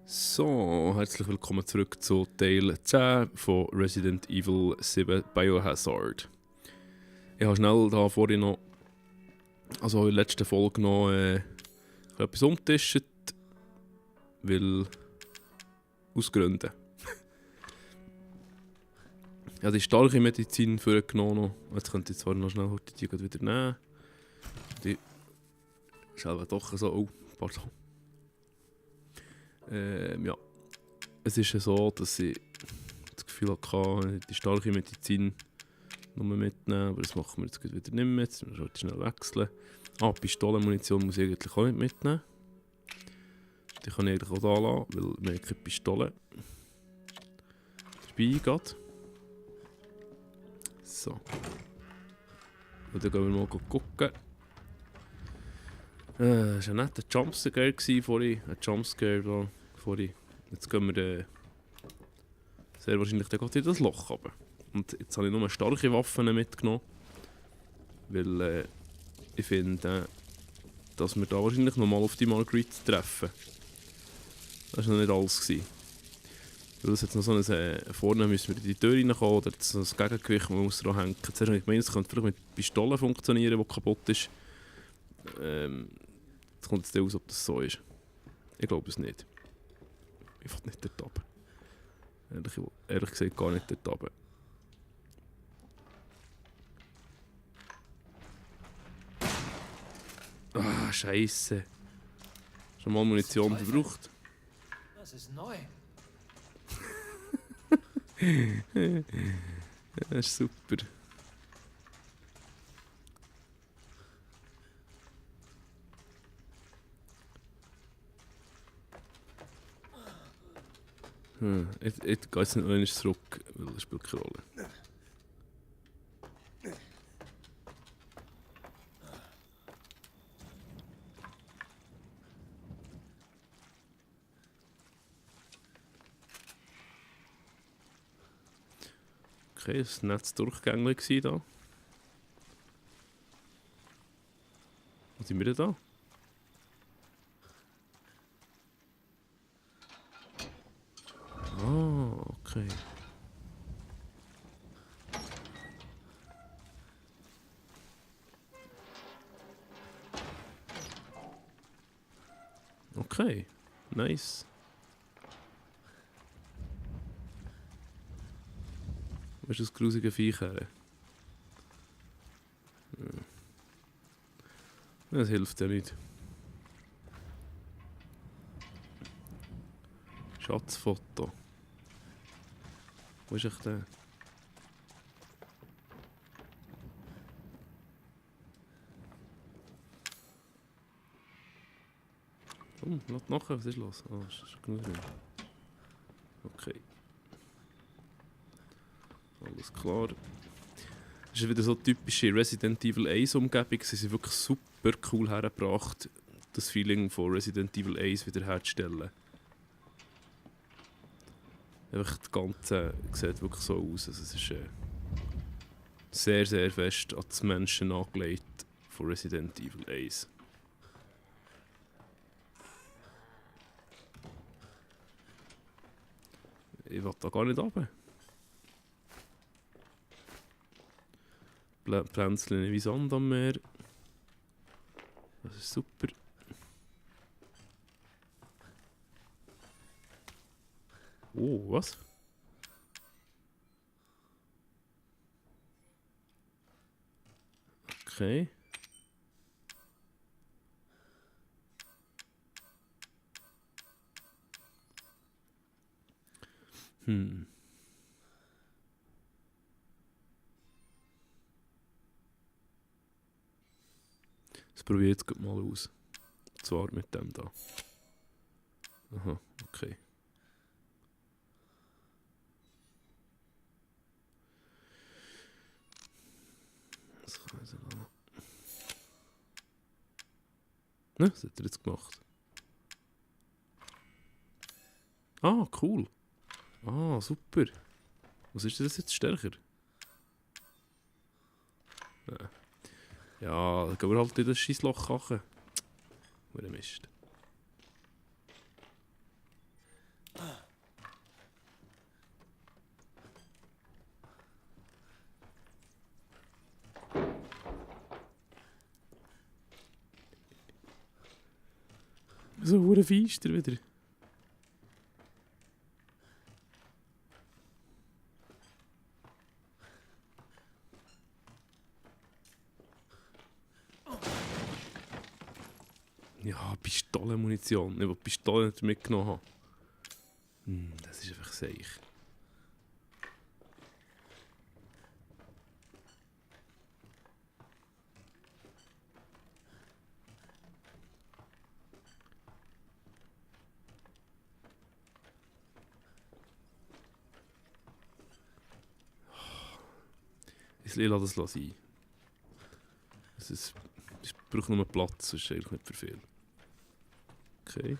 So, herzlich willkommen zurück zu Teil 10 von Resident Evil 7 Biohazard. Ich habe schnell da vorhin noch, also in der letzten Folge noch etwas umgetischt, weil aus Gründen. Ich habe die starke Medizin vorgenommen. Jetzt könnte ich zwar noch schnell die wieder nehmen. Die ist aber doch so, oh, pardon. Ja. Es ist ja so, dass ich das Gefühl hatte, die starke Medizin nur mitnehmen, aber das machen wir jetzt wieder nicht mehr. Jetzt müssen wir schnell wechseln. Pistolenmunition muss ich eigentlich auch nicht mitnehmen. Die kann ich eigentlich auch da lassen, weil wir haben keine Pistole dabei geht. So. Und dann gehen wir mal gucken. Das war ein netter Jumpscare vorhin. Ein Jumpscare da vorhin. Jetzt gehen wir sehr wahrscheinlich dann in das Loch runter. Und jetzt habe ich nur starke Waffen mitgenommen. Weil ich finde, dass wir da wahrscheinlich nochmal auf die Marguerite treffen. Das war noch nicht alles gewesen. Weil das jetzt noch so ein vorne müssen wir in die Tür reinkommen oder so ein Gegengewicht, das man muss dran hängen. Zuerst habe ich gemeint, es könnte vielleicht mit Pistolen funktionieren, die kaputt ist. Jetzt kommt es aus, ob das so ist. Ich glaube es nicht. Ich will nicht dort runter. Ehrlich gesagt gar nicht dort runter. Ah, Scheiße. Schon mal Munition verbraucht. Das ist neu. Das ist super. Ich gehe jetzt nicht noch zurück, weil das spielt keine Rolle. Okay, das war ein nettes Durchgängchen hier. Wo sind wir denn da? Ah, okay. Okay, nice. Wo ist das grusige Viech her? Das hilft ja nicht. Schatzfoto. Wo ist echt der? Komm, lass nachher, was ist los? Ah, ist genug drin. Okay. Alles klar. Das ist wieder so typische Resident Evil 1 Umgebung. Sie sind wirklich super cool hergebracht, das Feeling von Resident Evil 1 wiederherzustellen. Einfach das Ganze sieht wirklich so aus. Also es ist sehr, sehr fest an das Menschen angelegt von Resident Evil 1. Ich will da gar nicht runter. Pflänzchen wie Sand am Meer. Das ist super. Oh, was? Okay. Das probiere ich jetzt mal aus. Und zwar mit dem da. Aha, okay. Das kann ich sagen. Ne, das hat er jetzt gemacht. Ah, cool. Ah, super. Was ist das jetzt stärker? Ja, dann gehen wir halt in das Scheissloch kachen. Mist. So hure feister wieder. Ja, Pistolenmunition. Ich will die Pistole nicht mitgenommen haben. Das ist einfach seich. Ich lasse das sein. Ich brauche nur Platz, das ist eigentlich nicht für viel. Okay.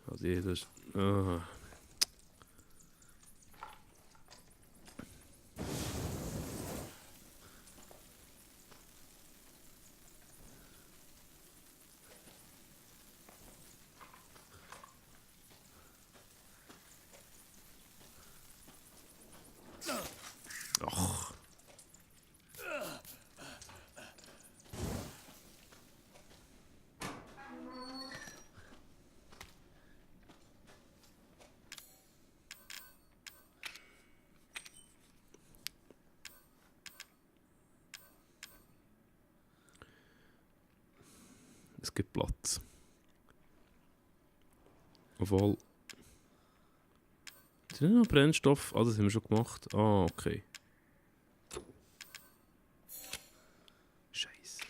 Also jeder ist... Ach. Es gibt Platz. Obwohl... Ist nicht noch Brennstoff? Ah, das haben wir schon gemacht. Ah, okay. Scheiße.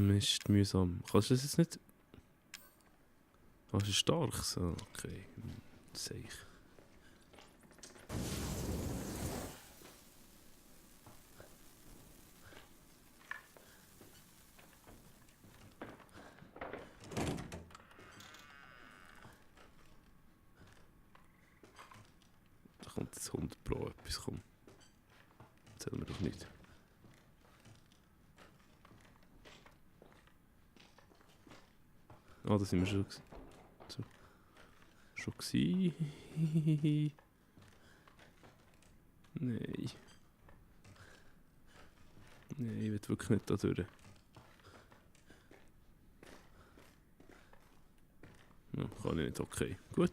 Mist, mühsam. Kannst du das jetzt nicht... Ah, es ist stark. So, okay. Seich. Da kommt jetzt 100 Pro etwas. Komm. Erzähl mir doch nicht. Ah, da sind wir schon. So. Schon gsi. Nein. Nein, ich will wirklich nicht da durch. Ja, kann ich nicht, okay. Gut.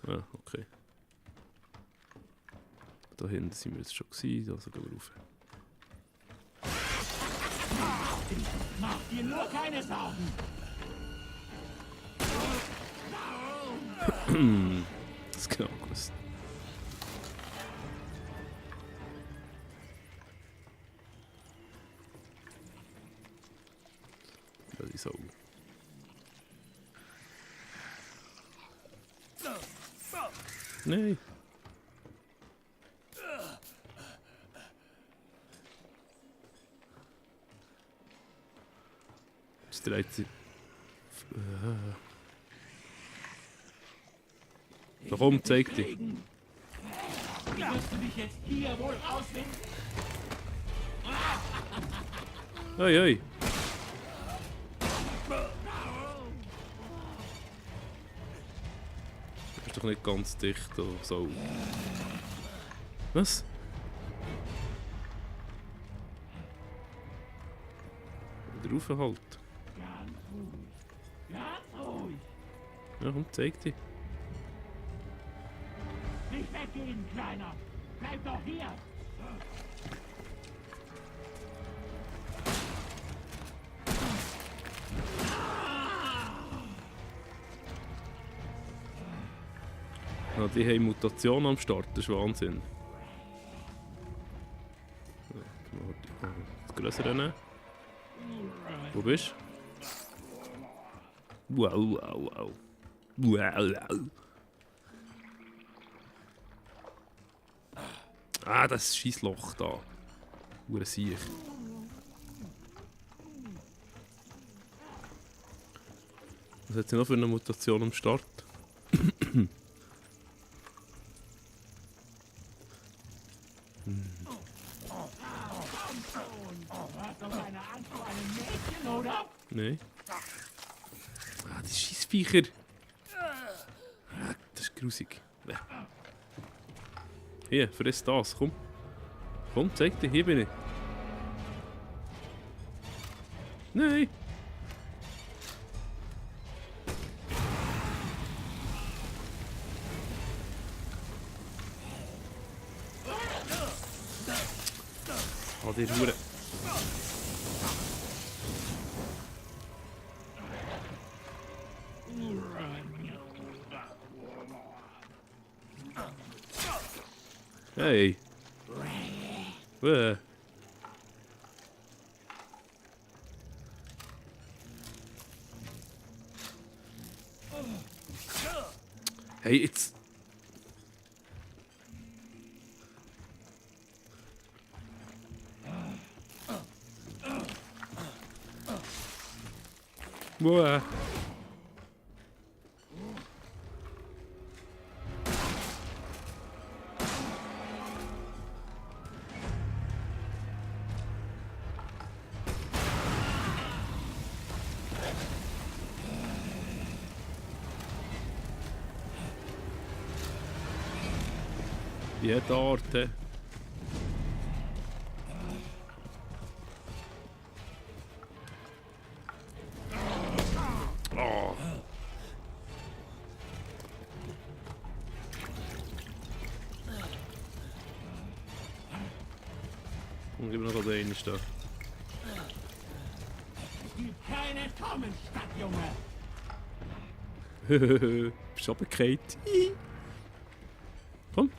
Ah, okay. Da hinten sind wir jetzt schon gewesen, also gehen wir rauf. Mach dir nur keine Sorgen! Das ist genau gewusst. Das ist so. Nein. Jetzt dreht sie. Na komm, zeig dich. Wirst du dich jetzt hier wohl rausfinden? Oi, oi. Du bist doch nicht ganz dicht oder so. Was? Wieder rauf halt. Ganz ruhig. Ganz ruhig. Ja, komm, zeig dich. Nicht weggehen, Kleiner. Bleib doch hier. Ja, die haben Mutation am Start, das ist Wahnsinn. Ja, das Größere nehmen. Wo bist du? Wow, wow, wow. Wow, wow. Ah, das Scheissloch da. Hure Siech. Was hat sie noch für eine Mutation am Start? Du hast doch keine Angst vor einem Mädchen, oder? Nein. Ah, die Scheissviecher. Ah, das ist grusig. Hier, friss das, komm. Komm, zeig dir, hier bin ich. Nein. Oh, die Hure. Hey. Hey, jetzt. Boah. Jede Art. Oh. Und gib mir noch den da. Gibt keine Tommenstadt, Junge! Bist du runtergefallen? Komm.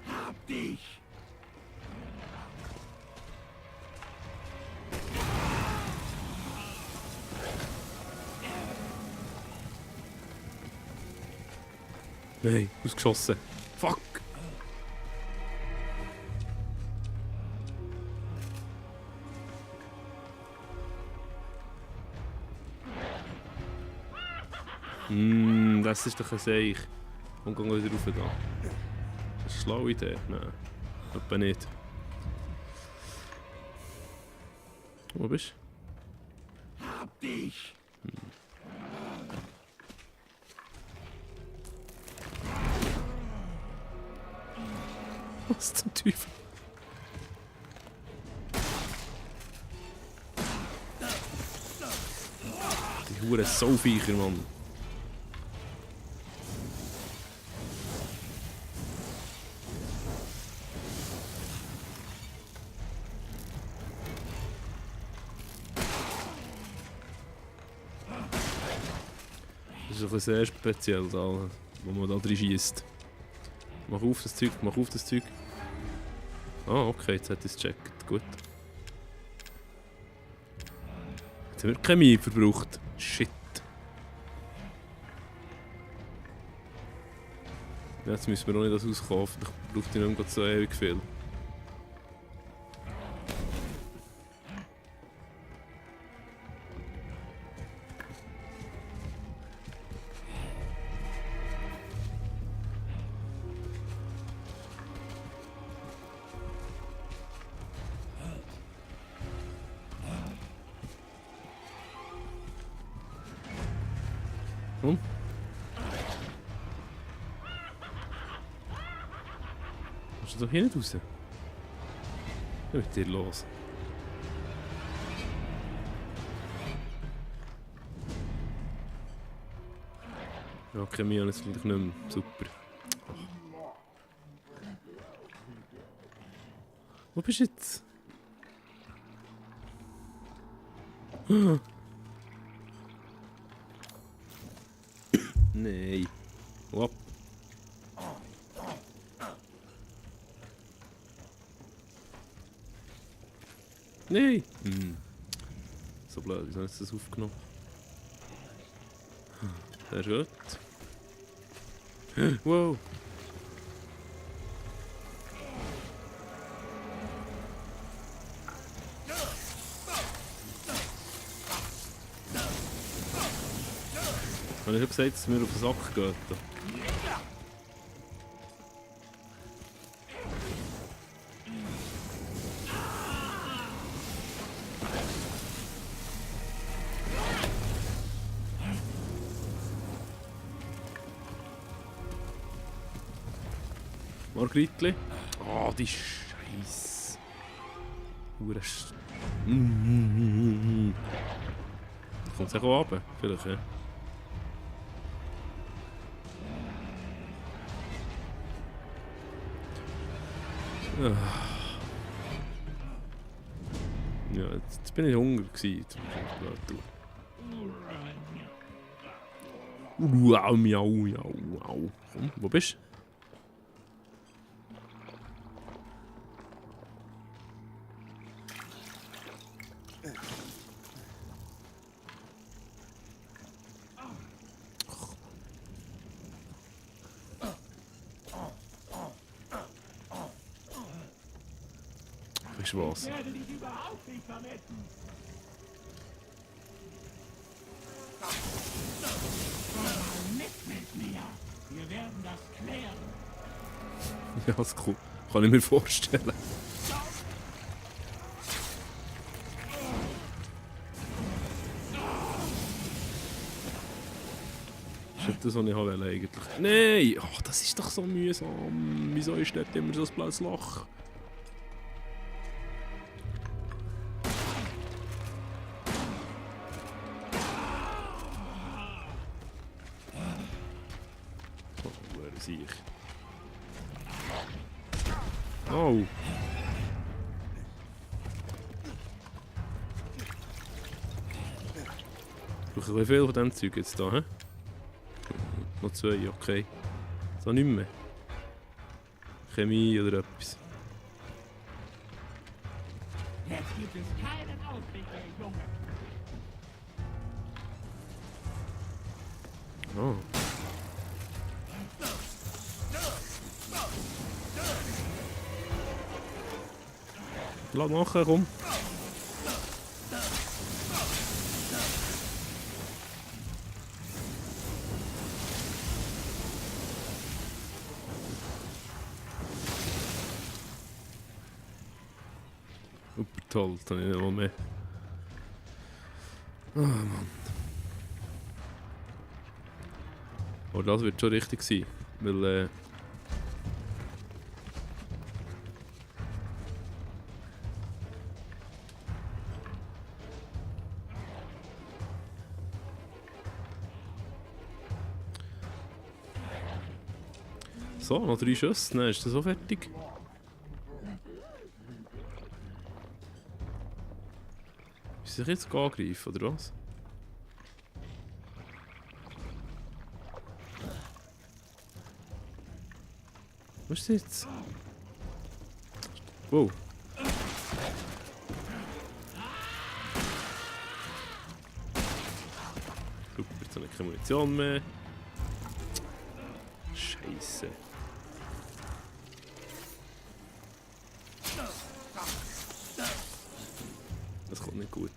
Hab dich! Nein, ausgeschossen. Fuck! Das ist doch ein Seich. Und gehen wir wieder rauf da. Das ist eine schlaue Idee. Nein, etwa nicht. Wo bist du? Hab dich! Was zum Teufel? Die Hure Sauviecher, Mann. Das ist doch sehr speziell, da, wo man da drin schießt. Mach auf das Zeug, mach auf das Zeug. Ah, okay, jetzt hat es gecheckt. Gut. Jetzt haben wir Chemie verbraucht. Shit. Ja, jetzt müssen wir auch nicht das auskaufen. Ich brauche die nicht mehr so ewig viel. Hm? Kommst du doch hier nicht raus? Was ist mit dir los? Ja, okay, mir jetzt vielleicht nicht mehr. Super. Wo bist du jetzt? Nein. Wop. Nein! So blöd, wieso hast du das aufgenommen? Sehr gut. Wow! Habe ich schon gesagt, dass wir auf den Sack gehen? Margritli. Ah, die Scheiße. Hure Kommt es auch runter? Vielleicht, ja. Ja, jetzt bin ich hungrig gewesen. Jetzt muss ich blöd tun. Wow, miau, miau, wow. Komm, wo bist du? Weißt du was? Ich werde dich überhaupt nicht verletzen. Komm mit mir. Wir werden das klären. Ja, das kann ich mir vorstellen. Das ist nicht das, was ich wollte eigentlich. Nein! Ach, das ist doch so mühsam. Wieso ist dort immer so ein blaues Loch? Ich. Oh. Ich brauche ein viel von diesem Zeug jetzt hier, hä? Noch 2, okay. So nicht mehr. Chemie oder etwas. Jetzt gibt es keinen Ausweg mehr, Junge. Oh. Lass machen, komm. Super toll, dann habe ich nicht mal mehr. Ah, Mann. Aber das wird schon richtig sein, weil so, noch 3 Schüsse, dann ist das so fertig. Muss ich jetzt angreifen, oder was? Was ist das jetzt? Wow. Super, jetzt habe ich keine Munition mehr. Scheiße. Das kommt nicht gut.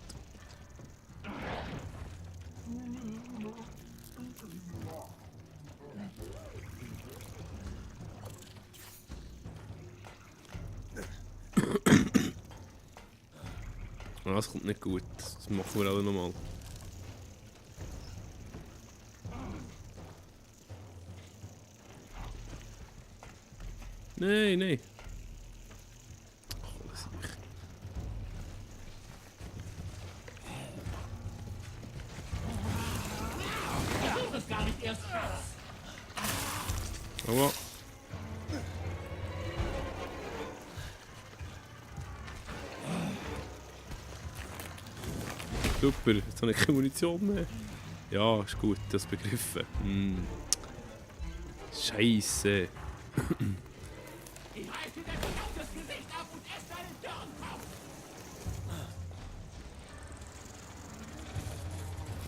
Ah, das kommt nicht gut. Das machen wir alle nochmal. Nein, nein. Ach, was ich. Das ist gar nicht erst. Aber. Super, jetzt habe ich keine Munition mehr. Ja, ist gut, das begriffen. Scheiße. Ich reiß dir dein verdammtes Gesicht ab und esse deinen Dörrenkopf.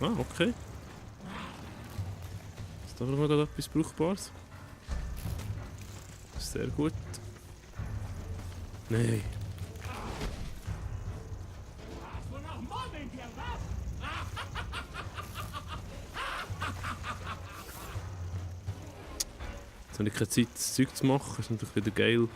Ah, okay. Ist da noch gerade etwas Brauchbares? Sehr gut. Nein. Hast du noch Murmeln hier, was? Jetzt habe ich keine Zeit, das Zeug zu machen. Das ist natürlich wieder geil.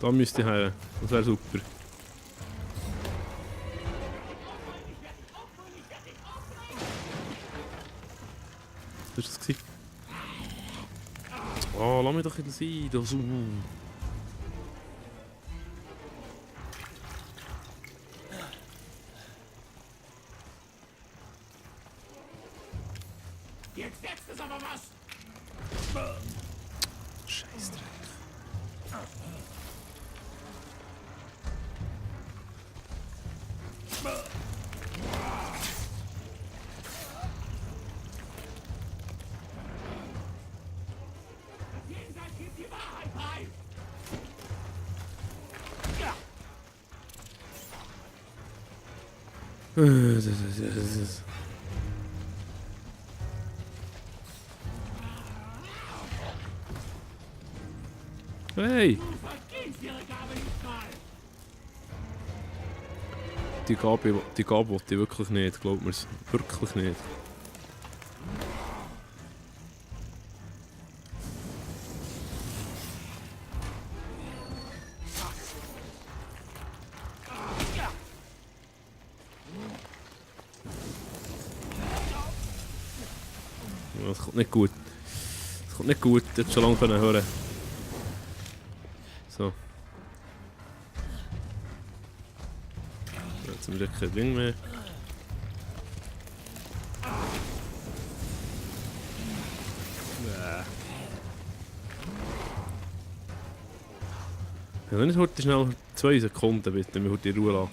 Da müsste ich her. Das wäre super. Was war das? Oh, lass mich doch wieder sein. Das, Jetzt setzt es aber was! Scheißdreck. Jenseits gibt die Wahrheit preis! Hey! Du vergibst ihre Gabe nicht mal! Die Gabe wollte ich wirklich nicht, glaubt mir's. Wirklich nicht. Ja, das kommt nicht gut. Das kommt nicht gut, jetzt schon lange können hören. So. Jetzt haben wir kein Ding mehr. Ja, dann ist heute schnell 2 Sekunden bitte, wir heute in Ruhe lassen.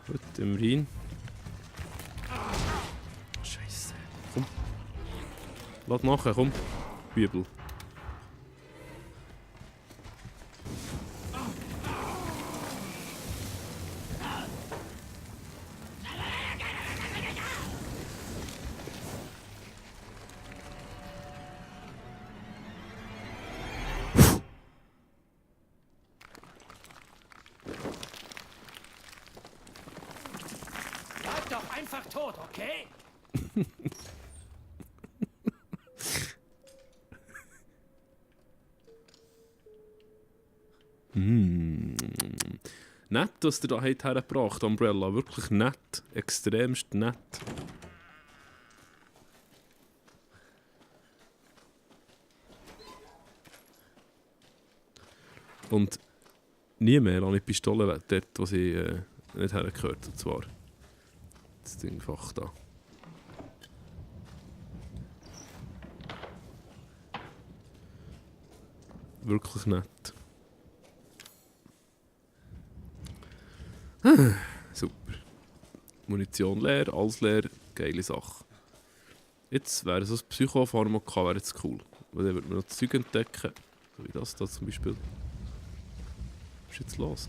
Gut, im Rhein. Scheiße. Komm. Lass nachher, komm. Bibel. Bleib doch einfach tot, okay? Nett, dass ihr da hergebracht Umbrella. Wirklich nett. Extremst nett. Und nie mehr lasse ich die Pistole weg, dort, wo sie nicht hergehört. Und zwar das Ding einfach da. Wirklich nett. Super. Munition leer, alles leer, geile Sache. Jetzt wäre so ein Psychopharmaka wäre jetzt cool. Weil dann würde man noch das Zeug entdecken. So wie das da zum Beispiel. Was ist jetzt los?